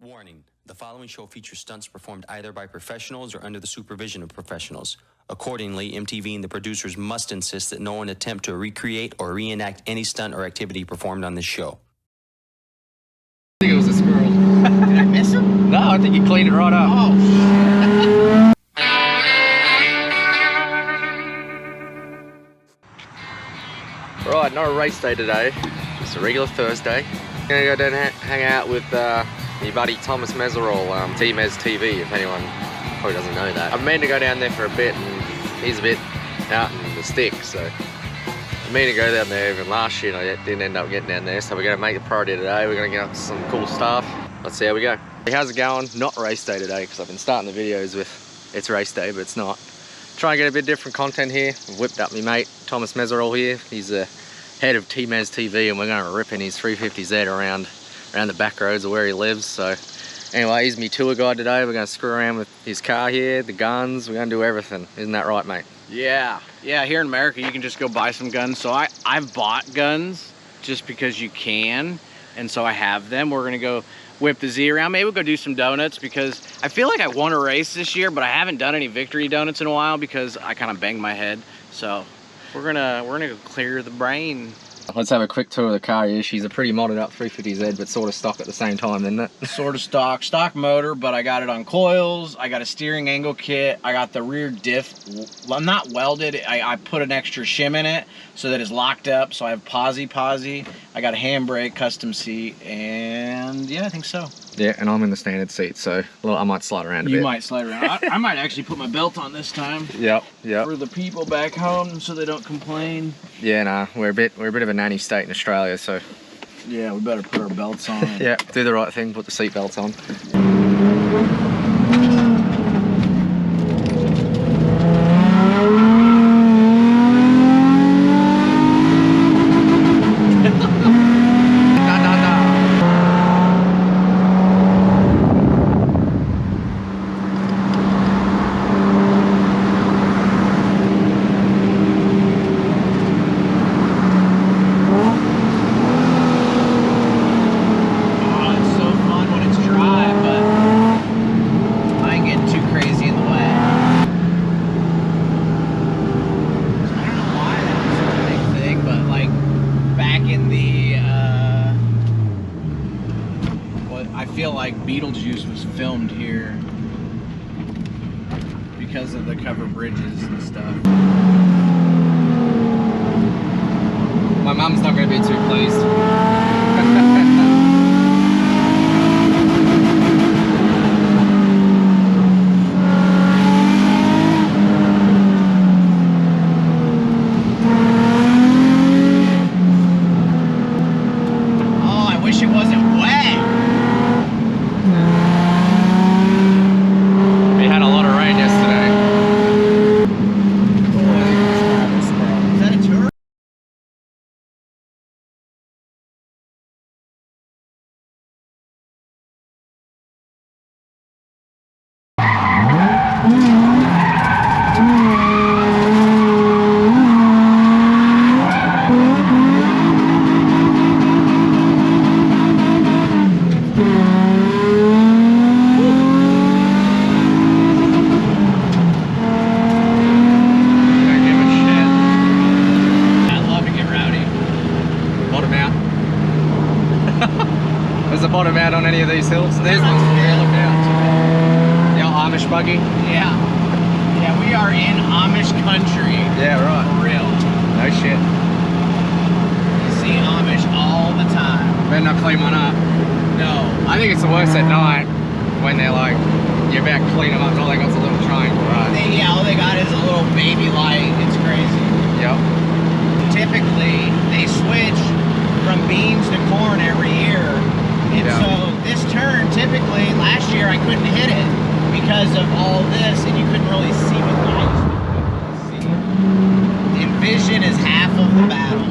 Warning, the following show features stunts performed either by professionals or under the supervision of professionals. Accordingly, MTV and the producers must insist that no one attempt to recreate or reenact any stunt or activity performed on this show. I think it was a squirrel. Did I miss him? No, I think you cleaned it right up. Oh, Right, not a race day today. Just a regular Thursday. Gonna go down and hang out with my buddy Thomas Meseraull, Tmez TV, if anyone probably doesn't know that. I've meant to go down there for a bit, and he's a bit out in the sticks, so I mean to go down there even last year, and I didn't end up getting down there, so we're gonna make the priority today. We're gonna get up to some cool stuff. Let's see how we go. How's it going? Not race day today, because I've been starting the videos with it's race day, but it's not. Trying to get a bit different content here. I've whipped up my mate Thomas Meseraull here. He's the head of Tmez TV, and we're going to rip in his 350Z around the back roads of where he lives. So anyway, he's my tour guide today. We're going to screw around with his car here, the guns. We're going to do everything. Isn't that right, mate? yeah. Here in America, you can just go buy some guns. So I've bought guns just because you can, and so I have them. We're gonna go whip the Z around. Maybe we'll go do some donuts, because I feel like I won a race this year, but I haven't done any victory donuts in a while because I kind of banged my head. So we're gonna go clear the brain. Let's have a quick tour of the car here. She's a pretty modded up 350Z, but sort of stock at the same time, isn't it? Sort of stock motor, but I got it on coils. I got a steering angle kit. I got the rear diff, I'm not welded. I put an extra shim in it so that it's locked up. So I have posi. I got a handbrake, custom seat, and yeah, I think so. Yeah, and I'm in the standard seat, so I might slide around a bit. You might slide around. I might actually put my belt on this time. Yep. For the people back home, so they don't complain. Yeah, nah, we're a bit of a nanny state in Australia, so yeah, we better put our belts on. yeah, do the right thing, put the seat belts on. I feel like Beetlejuice was filmed here because of the covered bridges and stuff. My mum's not going to be too pleased. Oh, I wish it wasn't wet. There's a bottom out on any of these hills. There's one. Yeah, look out. The old Amish buggy. Yeah, we are in Amish country. Yeah, right. For real. No shit. You see Amish all the time. Better not clean one up. No. I think it's the worst at night when they're like, you're about to clean them up, and all they got's a little triangle, right? All they got is a little baby light. It's crazy. Yep. Typically, they switch from beans to corn every year. And so this turn, typically, last year I couldn't hit it because of all this, and you couldn't really see with lights. And vision is half of the battle.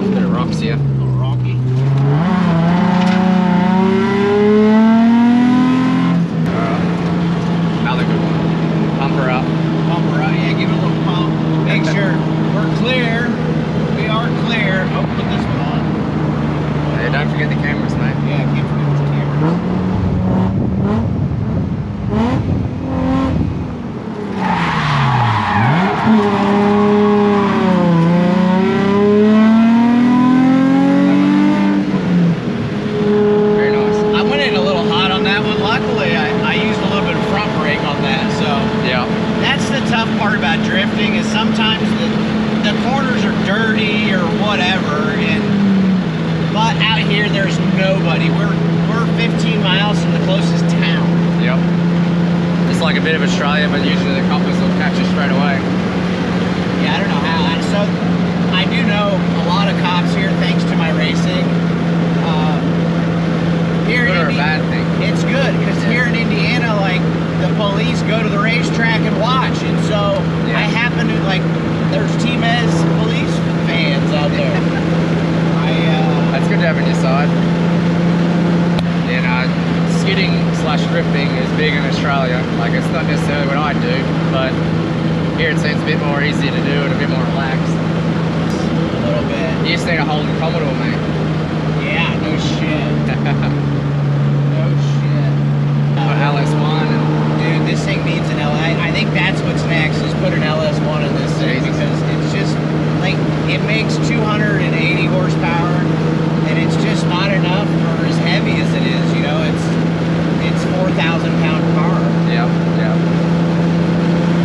A bit of rocks here. A little rocky. Another good one. Pump her up. Pump her up, yeah, give it a little pump. Make sure we're clear. We are clear. Oh, put this one on. Hey, don't forget the cameras, mate. Yeah, can't forget the cameras. bit of Australia, but usually the coppers will catch you straight away. Yeah, I don't know how. So I do know a lot of cops here thanks to my racing. Here Good or a bad thing? It's good, because here in Indiana, like, the police go to the racetrack and watch, and so I happen to, like, there's Tmez police fans out there. That's good to have on your side. You know, skidding / drifting is big in Australia. Like, it's not necessarily what I do, but here it seems a bit more easy to do and a bit more relaxed. A little bit. You just need a Holden Commodore, mate. Yeah, no shit. No shit. LS1 and... Dude, this thing needs an LS. I think that's what's next, is put an LS1 in this thing, because it's just, like, it makes 280 horsepower, and it's just not enough for as heavy as it is, you know, it's 4,000 pound car. Yeah, yeah.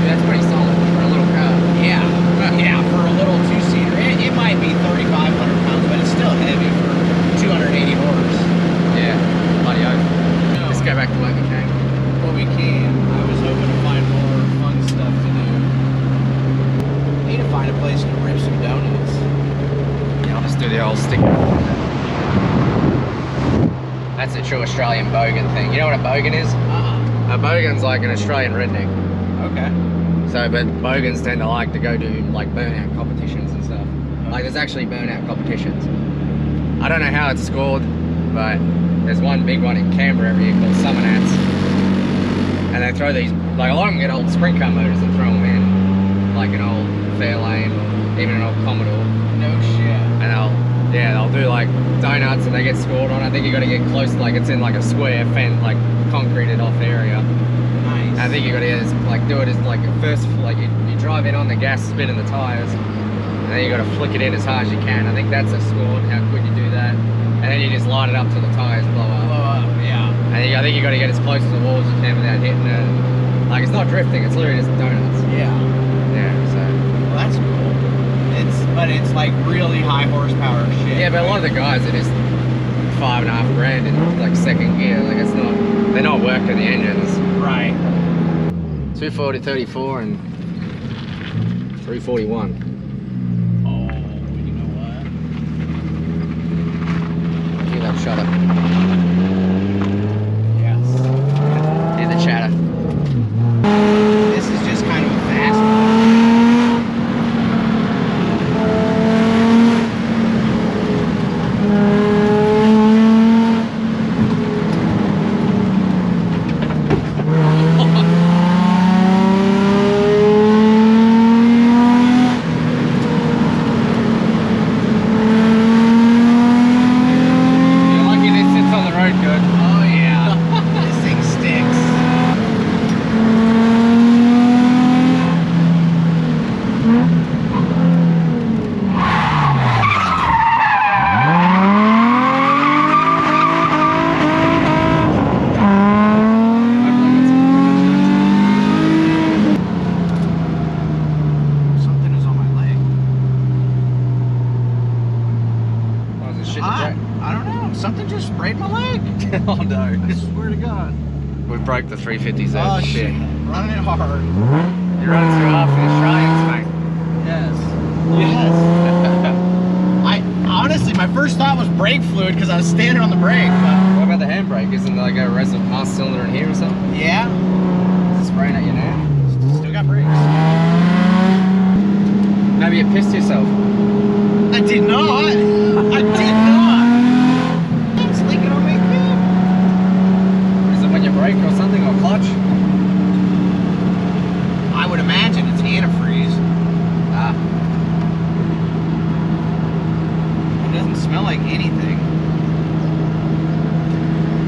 That's pretty solid for a little car. Yeah, yeah, for a little two-seater. It might be 3,500 pounds, but it's still heavy for 280 horse. Yeah, bloody oath. Let's go back to what we can. Well, we can. I was hoping to find more fun stuff to do. I need to find a place to rip some donuts. Yeah, I'll just do the old stick. That's a true Australian bogan thing. You know what a bogan is? A bogan's like an Australian redneck. Okay. So, but bogans tend to like to go do like burnout competitions and stuff. Like, there's actually burnout competitions. I don't know how it's scored, but there's one big one in Canberra every year called Summer Nats. And they throw these, like, a lot of them get old sprint car motors and throw them in, like an old Fairlane or even an old Commodore. No shit. And they'll do like donuts and they get scored on. I think you got to get close, like it's in like a square fence, like concreted off area. Nice. I think you got to like do it as like first, like you drive in on the gas, spinning the tires, and then you got to flick it in as hard as you can. I think that's a score. How quick you do that, and then you just light it up till the tires blow up. Blow up, yeah. And I think you got to get as close to the wall as you can without hitting it. Like, it's not drifting; it's literally just donuts. Yeah. Yeah. So. Well, that's cool. But it's like really high horsepower shit. Yeah, but a lot of the guys are just $5.5 grand in like second gear. Like, it's not, they're not working the engines. Right. 240, 34 and 341. Oh, you know what? Hear that shutter. Yes. Hear the chatter. This is just kind of a fast one. I don't know. Something just sprayed my leg. Oh no. I swear to God. We broke the 350 zone. Oh shit. Running it hard. You're running too hard for the Australians, mate. Yes. Yes. I honestly, my first thought was brake fluid because I was standing on the brake. But what about the handbrake? Isn't there like a reservoir cylinder in here or something? yeah. Is it spraying at you now? Still got brakes. Maybe you pissed yourself. I did not. I did not. It's leaking on me. Is it when you brake or something, or clutch? I would imagine it's antifreeze. Ah. It doesn't smell like anything.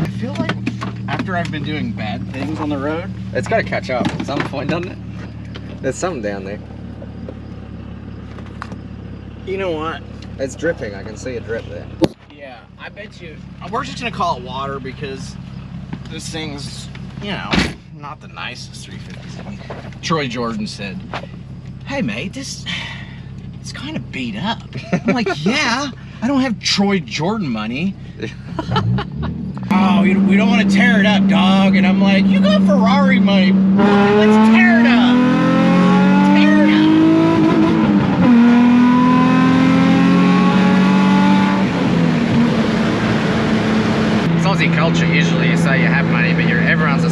I feel like after I've been doing bad things on the road, It's got to catch up at some point, doesn't it? There's something down there. you know what? It's dripping. I can see a drip there. Yeah, I bet you. We're just gonna call it water because this thing's, you know, not the nicest 350. Troy Jordan said, "Hey mate, it's kind of beat up." I'm like, "Yeah, I don't have Troy Jordan money." Oh no, we don't want to tear it up, dog. And I'm like, you got Ferrari money. Let's tear it up. Tear it up. It's Aussie culture usually. You say you have money, but everyone's a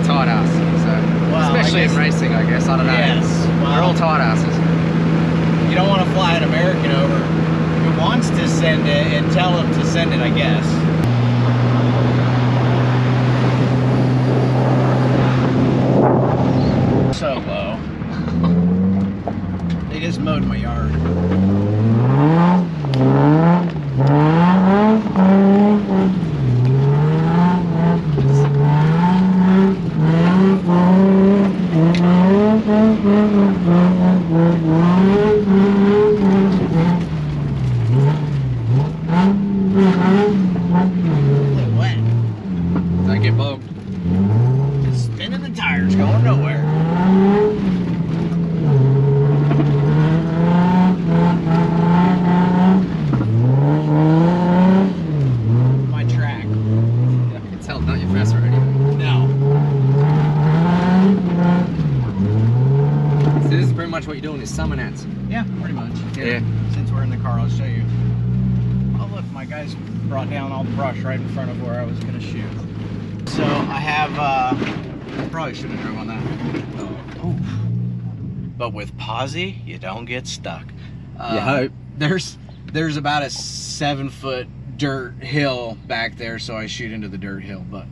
tight ass. So, well, especially in racing, I guess. I don't know. Yes. Well, we're all tight asses. You don't want to fly an American over who wants to send it and tell him to send it, I guess. So low. They just mowed my yard. Really wet. Don't get bogged. Just spinning the tires, going nowhere. My track. I can tell, not your fast or anything. No. So this is pretty much what you're doing is summer nets. Yeah, pretty much. Yeah. Since we're in the car, I'll show you. Oh look, my guys brought down all the brush right in front of where I was gonna shoot. So I have, I probably shouldn't have drove on that. Oh. But with posi, you don't get stuck. You hope. There's about a 7-foot dirt hill back there, so I shoot into the dirt hill. But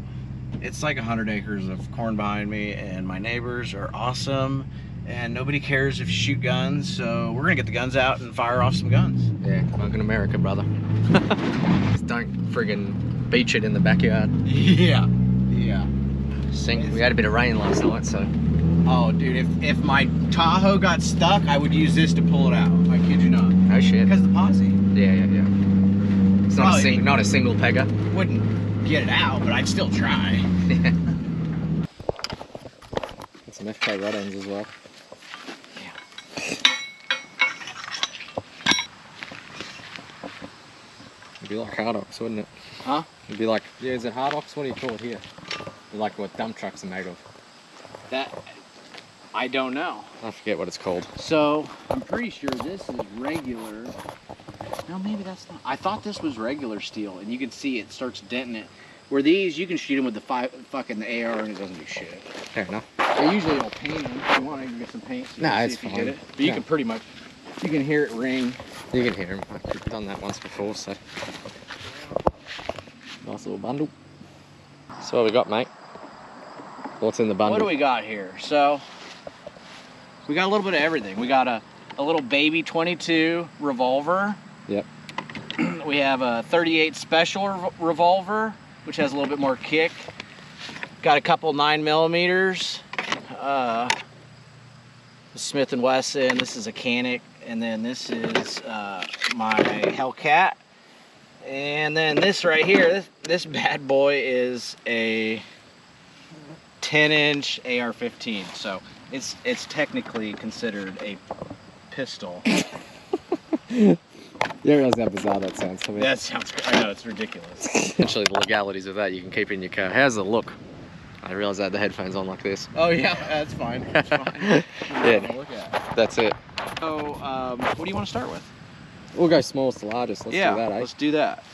it's like 100 acres of corn behind me, and my neighbors are awesome, and nobody cares if you shoot guns. So we're gonna get the guns out and fire off some guns. Yeah, fucking America, brother. Just don't friggin' beach it in the backyard. Yeah, yeah. We had a bit of rain last night, so. Oh, dude, if my Tahoe got stuck, I would use this to pull it out. I kid you not. No shit. Because the posi. Yeah. It's not a single pegger. Wouldn't get it out, but I'd still try. Yeah. Some FK rod ends as well. Yeah. It'd be like hard ox, wouldn't it? Huh? It'd be like, yeah, is it hard ox? What do you call it here? Like what dump trucks are made of. That, I don't know. I forget what it's called. So, I'm pretty sure this is regular. No, maybe that's not. I thought this was regular steel, and you can see it starts denting it. Where these, you can shoot them with the fucking AR and it doesn't do shit. Fair enough. They usually don't paint them. If you want, I can get some paint. So Nah, it's fine. Get it. But you can pretty much, you can hear it ring. You can hear them. I've done that once before, so. Nice little bundle. So what we got, mate? What's in the bundle? What do we got here? So, we got a little bit of everything. We got a little baby 22 revolver. Yep. We have a 38 special revolver, which has a little bit more kick. Got a couple 9mm. Smith & Wesson. This is a Canic, and then this is my Hellcat. And then this right here, this bad boy is a 10-inch AR-15. So it's technically considered a pistol. You realize how bizarre that sounds to me. That sounds, I know, it's ridiculous. Actually, the legalities of that you can keep in your car. How's it look? I realize I had the headphones on like this. Oh yeah, that's fine. That's fine. Yeah, Look at. that's it. So, what do you want to start with? We'll go smallest to largest. Let's do that, eh? Let's do that.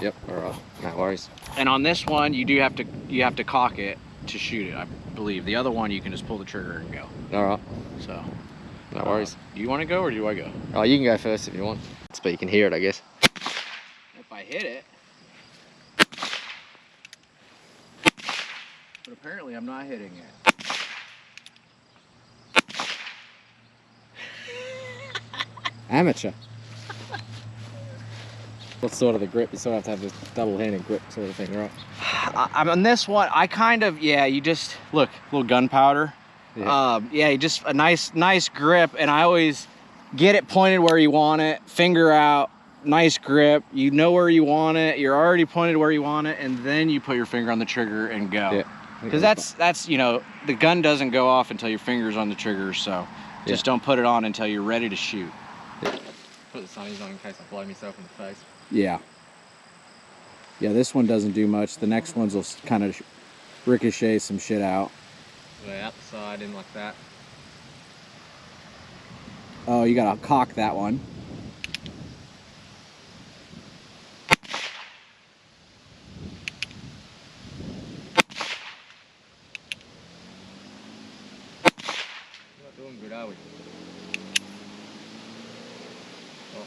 Yep. All right. No worries. And on this one, you have to cock it to shoot it, I believe. The other one, you can just pull the trigger and go. All right. So. No worries. Do you want to go or do I go? Oh, you can go first if you want. But you can hear it, I guess. If I hit it. But apparently I'm not hitting it. Amateur. What's sort of the grip? You sort of have to have this double-handed grip sort of thing, right? I'm on this one. I kind of, yeah. You just look, a little gunpowder. Yeah. Yeah, just a nice grip, and I always get it pointed where you want it. Finger out, nice grip. You know where you want it. You're already pointed where you want it, and then you put your finger on the trigger and go. Yeah. Because that's you know, the gun doesn't go off until your finger's on the trigger. So just don't put it on until you're ready to shoot. Yeah. Put the sunnies on in case I blow myself in the face. Yeah. Yeah, this one doesn't do much. The next ones will kind of ricochet some shit out. Way out the side, in like that. Oh, you gotta cock that one. We're not doing good, are we? Oh.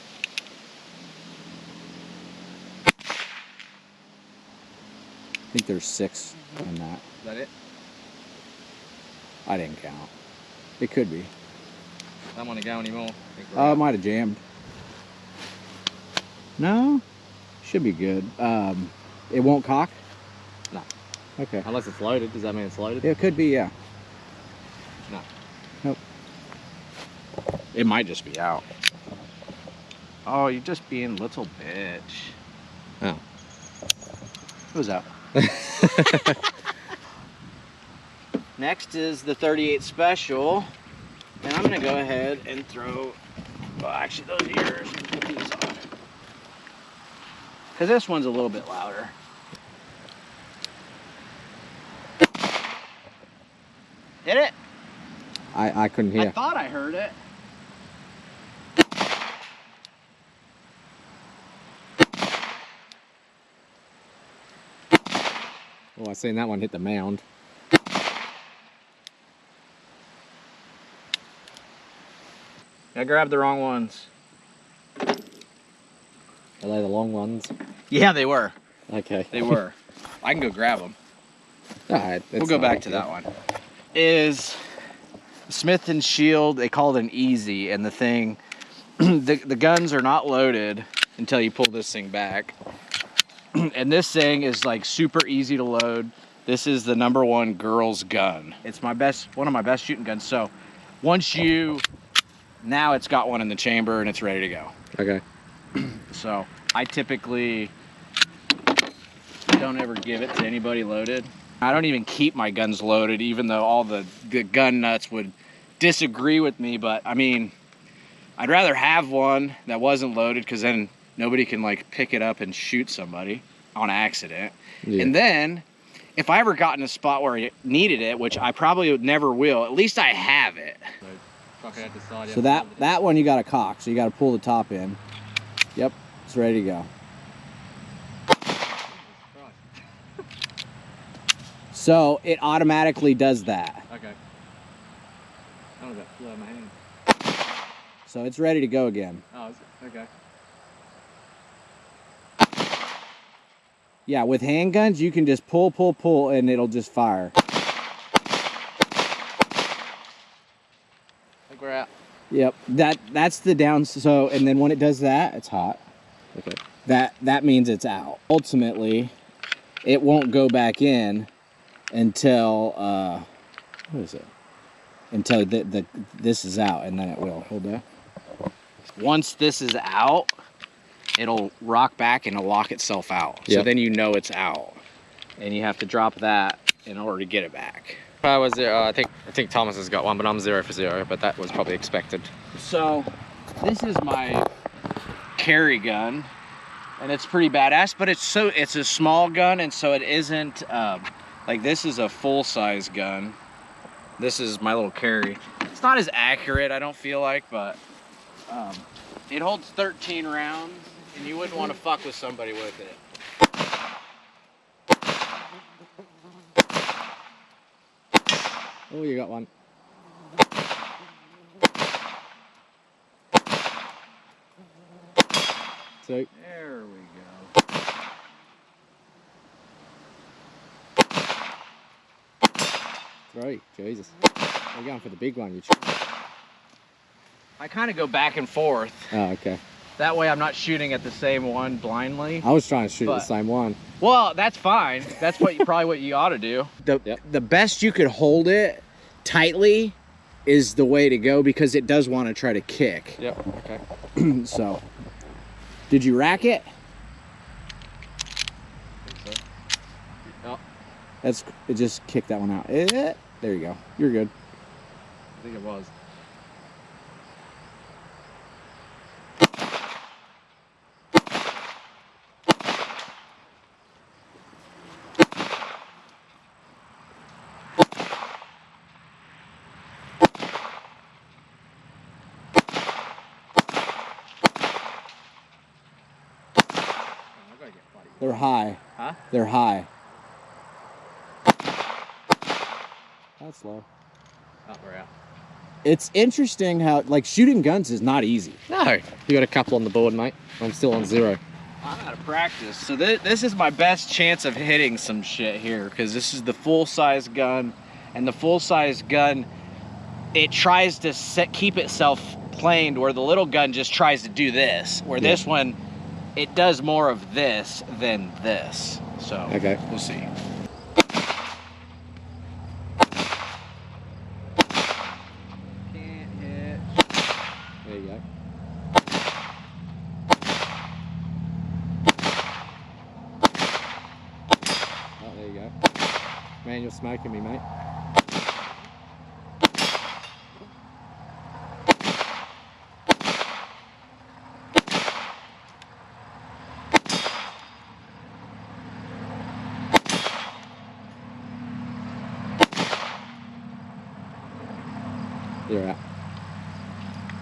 I think there's 6 on that. Is that it? I didn't count. It could be. I don't want to go anymore. Oh, it might have jammed. No? Should be good. It won't cock? No. Okay. Unless it's loaded. Does that mean it's loaded? It could be, yeah. No. Nope. It might just be out. Oh, you're just being a little bitch. Oh. It was out. Next is the 38 Special. And I'm going to go ahead and throw... Well, actually, those are yours. Put these on. Because this one's a little bit louder. Hit it? I couldn't hear. I thought I heard it. Oh, I seen that one hit the mound. I grabbed the wrong ones. Are they the long ones? Yeah, they were. Okay. They were. I can go grab them. Alright. We'll go back to that one. Is Smith & Shield, they call it an Easy, and the thing, the guns are not loaded until you pull this thing back. And this thing is like super easy to load. This is the #1 girl's gun. It's one of my best shooting guns. So once now it's got one in the chamber and it's ready to go. Okay. So I typically don't ever give it to anybody loaded. I don't even keep my guns loaded, even though all the gun nuts would disagree with me. But I mean, I'd rather have one that wasn't loaded, because then nobody can like pick it up and shoot somebody on accident. Yeah. And then if I ever got in a spot where I needed it, which I probably never will, at least I have it. So that one you got to cock, so you got to pull the top in. Yep, it's ready to go. So it automatically does that. Okay. Oh, that flew out of my hand. So it's ready to go again. Oh, is it? Okay. Yeah, with handguns, you can just pull, and it'll just fire. I think we're out. Yep, that's the down. So, and then when it does that, it's hot. Okay. That means it's out. Ultimately, it won't go back in until what is it? Until this is out, and then it will. Hold that. Once this is out, it'll rock back and it'll lock itself out. So Yep. then you know it's out, and you have to drop that in order to get it back. I was there. I think Thomas has got one, but I'm 0 for 0. But that was probably expected. So this is my carry gun, and it's pretty badass. But it's a small gun, and so it isn't like this is a full-size gun. This is my little carry. It's not as accurate, I don't feel like, but it holds 13 rounds, and you wouldn't want to fuck with somebody with it. Oh, you got one. So There we go. Right, Jesus. We're going for the big one. I kind of go back and forth. Oh, okay. That way I'm not shooting at the same one blindly. I was trying to shoot at But- the same one. Well, that's fine. That's probably what you ought to do. Yep. The best you could hold it tightly is the way to go, because it does want to try to kick. Yep. Okay. So, did you rack it? Oh, It just kicked that one out. There you go. You're good. I think it was. They're high. Huh? They're high. That's low. Oh, we're out. It's interesting how, like, shooting guns is not easy. No, you got a couple on the board, mate. I'm still on 0. I'm out of practice. So this is my best chance of hitting some shit here, because this is the full-size gun, and the full-size gun, it tries to keep itself planed, where the little gun just tries to do this, where this one, it does more of this than this. So Okay. we'll see. Can't hit. There you go. Oh, there you go. Man, you're smoking me, mate. You're out.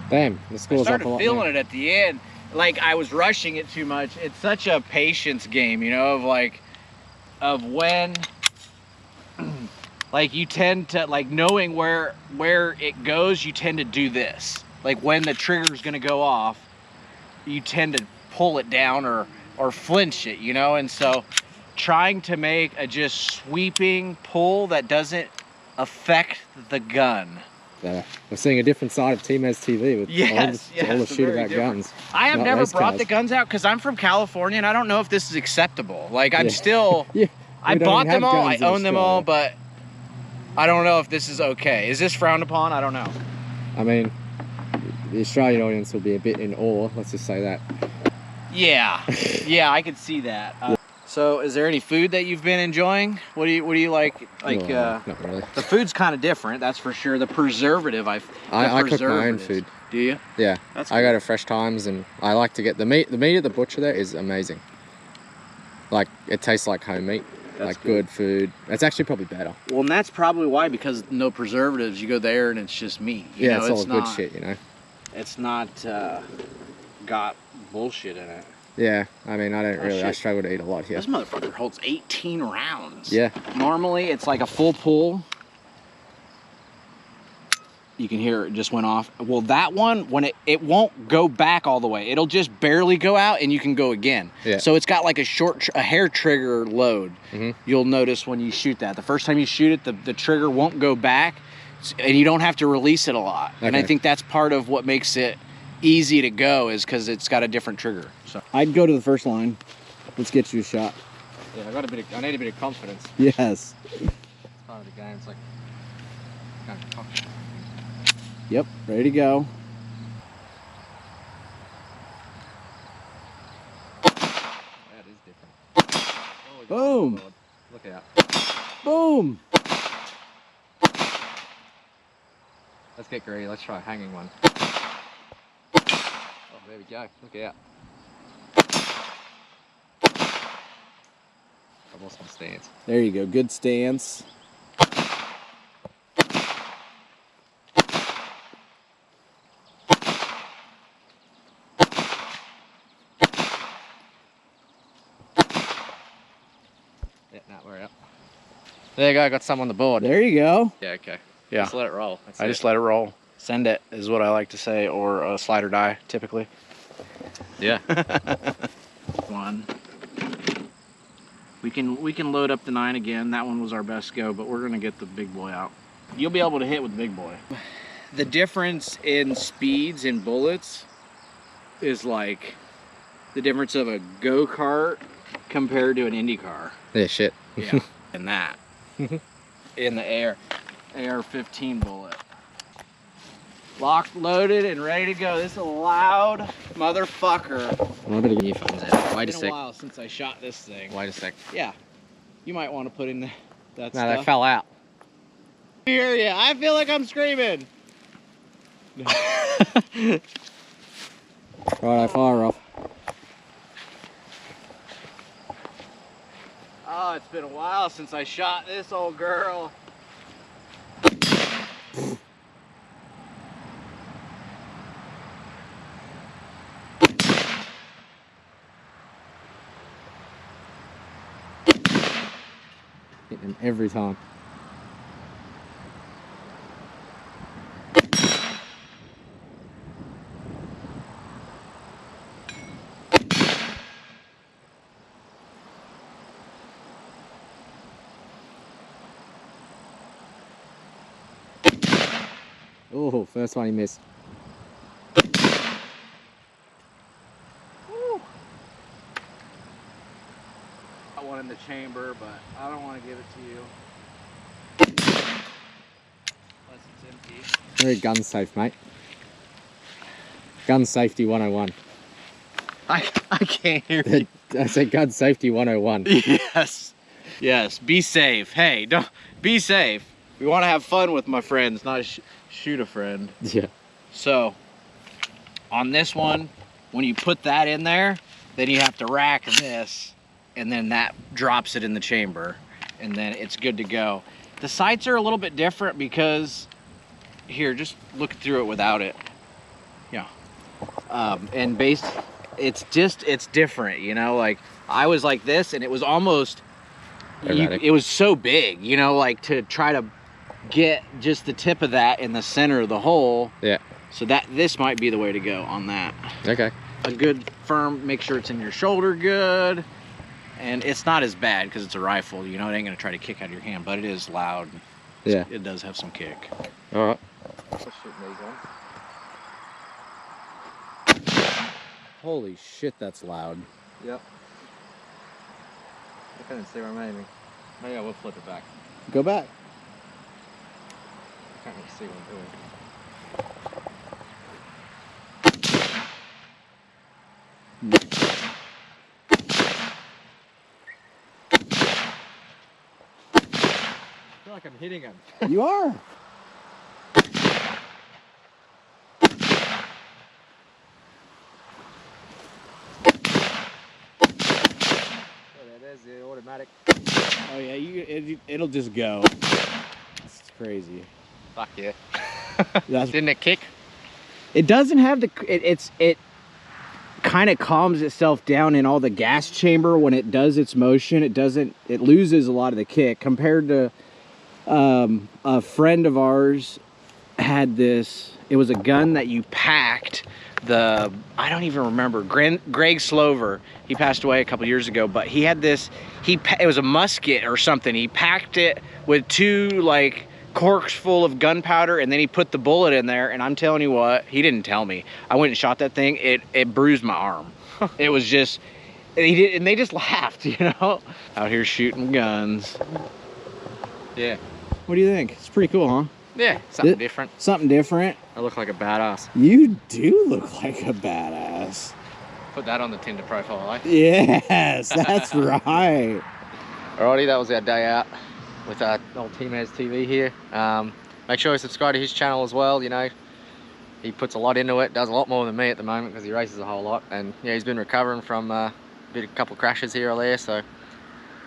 Damn, the I score's up started a lot. feeling now. it at the end. Like I was rushing it too much. It's such a patience game, you know, of when, like you tend to, like knowing where it goes, you tend to do this. Like when the trigger's gonna go off, you tend to pull it down or flinch it, you know? And so trying to make a just sweeping pull that doesn't affect the gun. We're seeing a different side of Tmez TV with all the shit about guns. I have not never race brought cars. the guns out because I'm from California and I don't know if this is acceptable. Like I'm Yeah. still, Yeah, I we don't bought even them have all, I guns in own them all, Australia. but I don't know if this is okay. Is this frowned upon? I don't know. I mean, the Australian audience will be a bit in awe, let's just say that. Yeah, yeah, I could see that. So is there any food that you've been enjoying? What do you like? Like, Not really. the food's kind of different, that's for sure. The preservative, I cook my own food. Do you? Yeah, That's I go cool. to Fresh Times and I like to get the meat. The meat at the butcher there is amazing. Like, it tastes like home meat. That's like good food. It's actually probably better. Well, and that's probably why, because no preservatives. You go there and it's just meat. You Yeah, know, it's all not, good shit, you know. It's not got bullshit in it. Yeah, I mean, I don't really. I shit. struggle to eat a lot here. This motherfucker holds 18 rounds. Yeah. Normally, it's like a full pull. You can hear it just went off. Well, that one, when it won't go back all the way. It'll just barely go out and you can go again. Yeah. So it's got like a hair trigger load. Mhm. You'll notice when you shoot that. The first time you shoot it, the trigger won't go back and you don't have to release it a lot. And I Okay. think that's part of what makes it easy to go, is because it's got a different trigger. So I'd go to the first line. Let's get you a shot. Yeah, I need a bit of confidence. Yes. It's part of the game. It's like kind of cocky. Yep, ready to go. That is different. Oh, Boom. Look out. Boom. Let's get greedy. Let's try a hanging one. Oh, there we go. Look out. I've lost my stance. There you go. Good stance. Yeah, no, we're out. There you go. I got some on the board. There you go. Yeah, okay. Yeah. Just let it roll. That's I just let it roll. Send it is what I like to say, or a slide or die, typically. Yeah. One. We can load up the 9 again. That one was our best go, but we're gonna get the big boy out. You'll be able to hit with the big boy. The difference in speeds in bullets is like the difference of a go-kart compared to an Indy car. Yeah, shit. Yeah. And that. In the AR-15 bullet. Locked, loaded, and ready to go. This is a loud motherfucker. I'm gonna get you. Phone's out. Wait a It's been sec. a while since I shot this thing. Wait a sec. Yeah. You might want to put in that No, stuff. they fell out. I hear ya. I feel like I'm screaming. Right, I fire off. Oh, it's been a while since I shot this old girl. Hitting him every time. Oh, first one he missed. Got one in the chamber, but I don't want to give it to you. Unless it's empty. Very gun safe, mate. Gun safety 101. I can't hear you. I said gun safety 101. Yes. Yes. Be safe. Hey, don't be safe. We want to have fun with my friends, not shoot a friend. Yeah. So, on this one, when you put that in there, then you have to rack this, and then that drops it in the chamber, and then it's good to go. The sights are a little bit different because, here, just look through it without it. Yeah. And it's different, you know, like, I was like this, and it was almost, it was so big, you know, like to try to get just the tip of that in the center of the hole. Yeah. So this might be the way to go on that. Okay. A good firm, make sure it's in your shoulder good. And it's not as bad because it's a rifle, you know, it ain't gonna try to kick out of your hand, but it is loud. Yeah. It does have some kick. All right. Holy shit, that's loud. Yep. I couldn't see where I'm aiming. Maybe I will flip it back. Go back. I can't really see what I'm doing. I feel like I'm hitting him. You are. There's the automatic. Oh yeah, it'll just go. It's crazy. Fuck yeah. That's, Didn't it kick? it doesn't have the, it kind of calms itself down in all the gas chamber when it does its motion. It loses a lot of the kick compared to a friend of ours had this. It was a gun that you packed. I don't even remember. Greg Slover, he passed away a couple years ago, but he had this, it was a musket or something. He packed it with 2 like corks full of gunpowder, and then he put the bullet in there, and I'm telling you what, he didn't tell me. I went and shot that thing, it bruised my arm. It was just, and they just laughed, you know? Out here shooting guns. Yeah. What do you think? It's pretty cool, huh? Yeah, something different. Something different. I look like a badass. You do look like a badass. Put that on the Tinder profile, eh? Yes, that's right. Alrighty, that was our day out with our old Tmez TV here. Make sure you subscribe to his channel as well. You know, he puts a lot into it, does a lot more than me at the moment because he races a whole lot. And yeah, he's been recovering from a couple of crashes here or there. So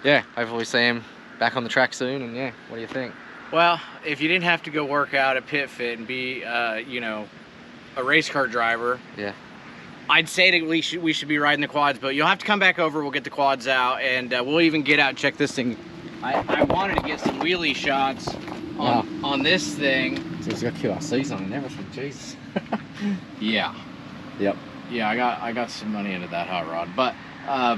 yeah, hopefully we see him back on the track soon. And yeah, what do you think? Well, if you didn't have to go work out at Pit Fit and be, you know, a race car driver, yeah, I'd say that we should be riding the quads, but you'll have to come back over. We'll get the quads out, and we'll even get out and check this thing. I wanted to get some wheelie shots on this thing. So it's got QRCs on and everything. Jesus. Yeah. Yep. Yeah, I got some money into that hot rod, but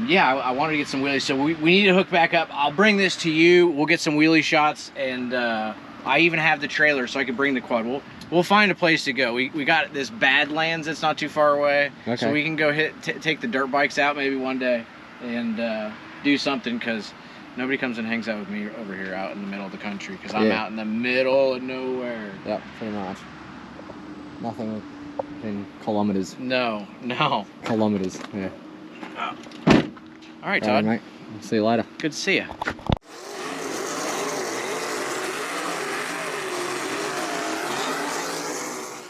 yeah, I wanted to get some wheelies, so we need to hook back up. I'll bring this to you. We'll get some wheelie shots, and I even have the trailer, so I can bring the quad. We'll find a place to go. We got this Badlands that's not too far away, okay. So we can go take the dirt bikes out maybe one day and do something, because nobody comes and hangs out with me over here out in the middle of the country, because I'm out in the middle of nowhere. Yep, pretty much. Nothing in kilometers. No. Kilometers, yeah. All right, Todd. All right, mate. I'll see you later. Good to see you.